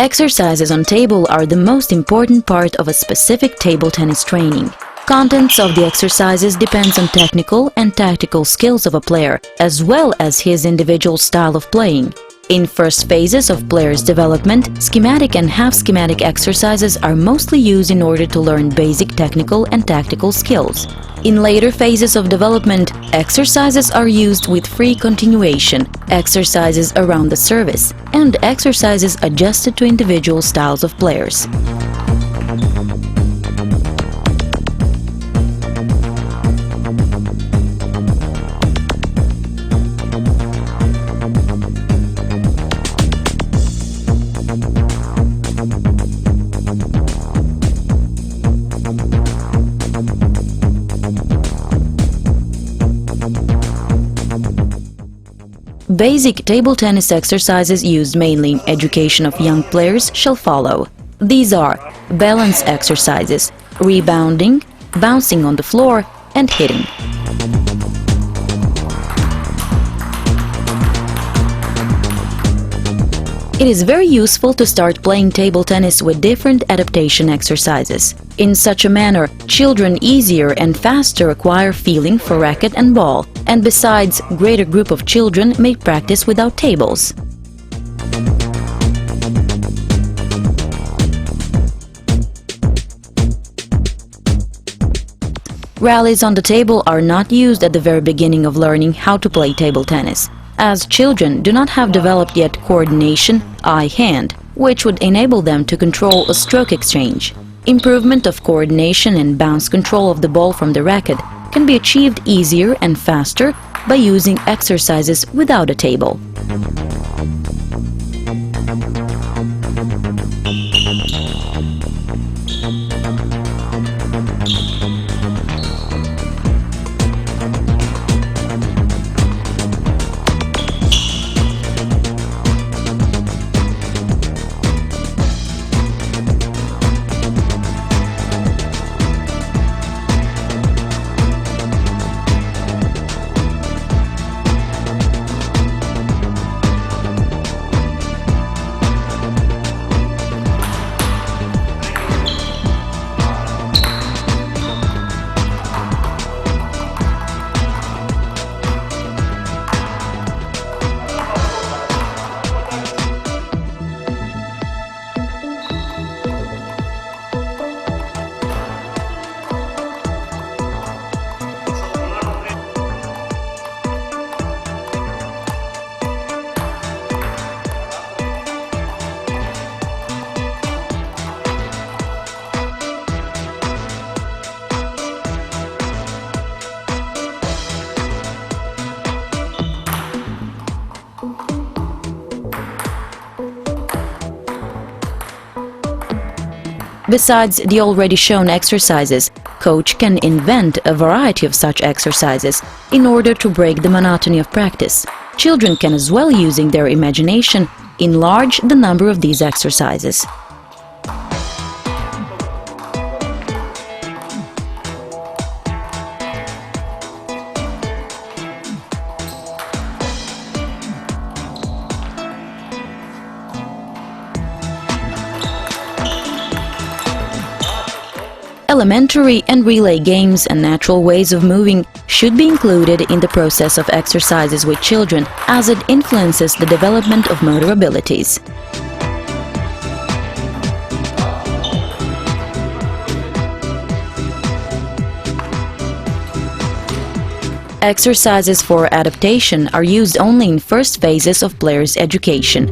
Exercises on table are the most important part of a specific table tennis training. Contents of the exercises depends on technical and tactical skills of a player, as well as his individual style of playing. In first phases of players' development, schematic and half-schematic exercises are mostly used in order to learn basic technical and tactical skills. In later phases of development, exercises are used with free continuation, exercises around the service, and exercises adjusted to individual styles of players. Basic table tennis exercises used mainly in education of young players shall follow. These are balance exercises, rebounding, bouncing on the floor, and hitting. It is very useful to start playing table tennis with different adaptation exercises. In such a manner, children easier and faster acquire feeling for racket and ball, and besides, greater group of children may practice without tables. Rallies on the table are not used at the very beginning of learning how to play table tennis, as children do not have developed yet coordination eye-hand, which would enable them to control a stroke exchange. Improvement of coordination and bounce control of the ball from the racket can be achieved easier and faster by using exercises without a table. Besides the already shown exercises, coach can invent a variety of such exercises in order to break the monotony of practice. Children can as well, using their imagination, enlarge the number of these exercises. Elementary and relay games and natural ways of moving should be included in the process of exercises with children, as it influences the development of motor abilities. Exercises for adaptation are used only in first phases of players' education.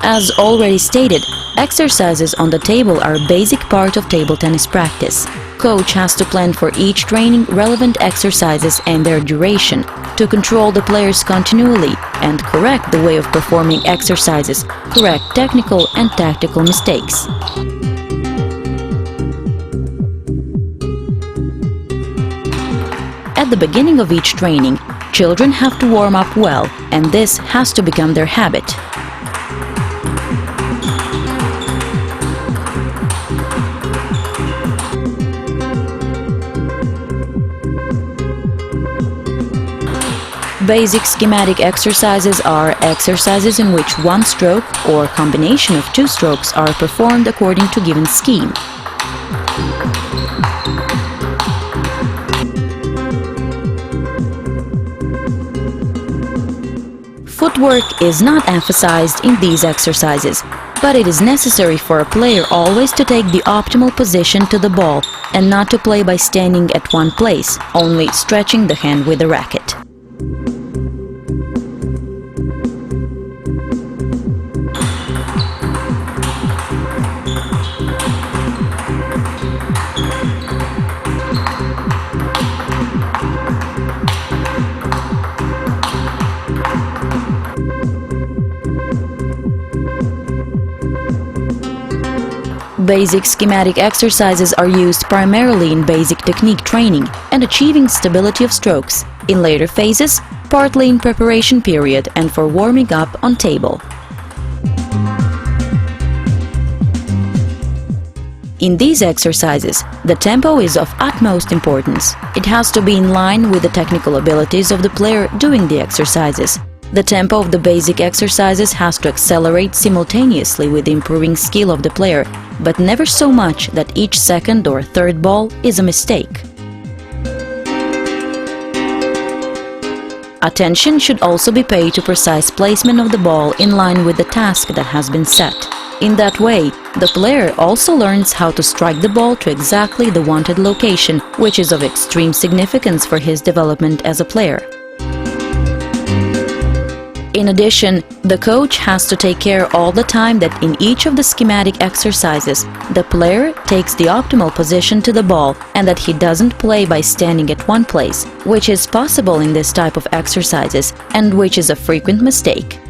As already stated, exercises on the table are a basic part of table tennis practice. Coach has to plan for each training relevant exercises and their duration to control the players continually and correct the way of performing exercises, correct technical and tactical mistakes. At the beginning of each training, children have to warm up well, and this has to become their habit. Basic schematic exercises are exercises in which one stroke or combination of two strokes are performed according to given scheme. Footwork is not emphasized in these exercises, but it is necessary for a player always to take the optimal position to the ball and not to play by standing at one place, only stretching the hand with the racket. Basic schematic exercises are used primarily in basic technique training and achieving stability of strokes, in later phases, partly in preparation period and for warming up on table. In these exercises, the tempo is of utmost importance. It has to be in line with the technical abilities of the player doing the exercises. The tempo of the basic exercises has to accelerate simultaneously with the improving skill of the player, but never so much that each second or third ball is a mistake. Attention should also be paid to precise placement of the ball in line with the task that has been set. In that way, the player also learns how to strike the ball to exactly the wanted location, which is of extreme significance for his development as a player. In addition, the coach has to take care all the time that in each of the schematic exercises, the player takes the optimal position to the ball and that he doesn't play by standing at one place, which is possible in this type of exercises and which is a frequent mistake.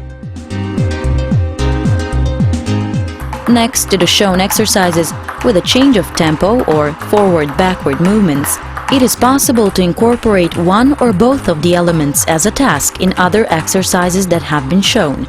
Next to the shown exercises with a change of tempo or forward-backward movements, it is possible to incorporate one or both of the elements as a task in other exercises that have been shown.